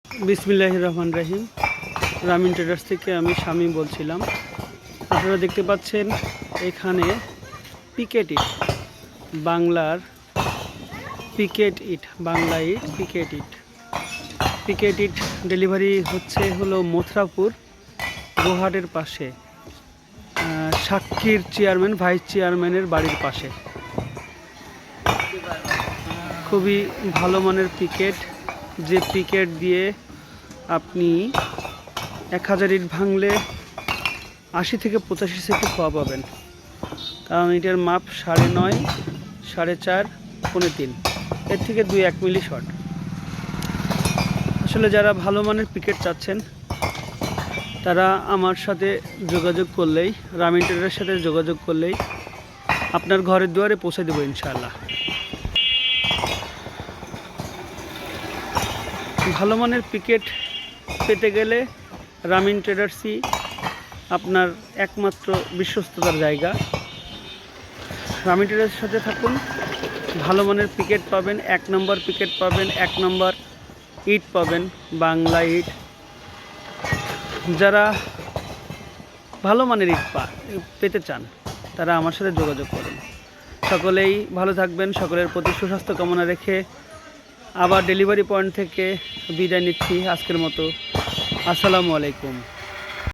বিসমিল্লাহির রহমানির রহিম। রামিন ট্রেডার্স থেকে আমি শামী বলছিলাম। আপনারা দেখতে পাচ্ছেন এখানে পিকেট ইট, বাংলার পিকেট ইট, বাংলা ইট, পিকেট ইট। পিকেট ইট ডেলিভারি হলো মথুরাপুর গোহাটের পাশে, সাক্ষীর চেয়ারম্যান ভাইস চেয়ারম্যানের বাড়ির পাশে। খুবই ভালো মানের পিকেট, যে পিকেট দিয়ে আপনি 1000 ইট ভাঙলে 80 থেকে 85 সেন্টি খোয়া পাবেন। কারণ এটার মাপ 9.5, 4.5, 3.5, এর থেকে 2-1 মিলি শর্ট। আসলে যারা ভালো মানের পিকেট চাচ্ছেন তারা আমার সাথে যোগাযোগ করলেই, রামিন ট্রেডারের সাথে যোগাযোগ করলেই আপনার ঘরের দুয়ারে পৌঁছে দেবো ইনশাআল্লাহ। ভালো মানের পিকেট পেতে গেলে রামিন ট্রেডার্সই আপনার একমাত্র বিশ্বস্ততার জায়গা। রামিন ট্রেডার্সের সাথে থাকুন, ভালো মানের পিকেট পাবেন, 1 নম্বর পিকেট পাবেন, 1 নম্বর ইট পাবেন, বাংলা ইট। যারা ভালো মানের ইট পেতে চান তারা আমার সাথে যোগাযোগ করুন। সকলেই ভালো থাকবেন। সকলের প্রতি সুস্বাস্থ্য কামনা রেখে আবার ডেলিভারি পয়েন্ট থেকে বিদায় নিচ্ছি আজকের মতো। আসসালামু আলাইকুম।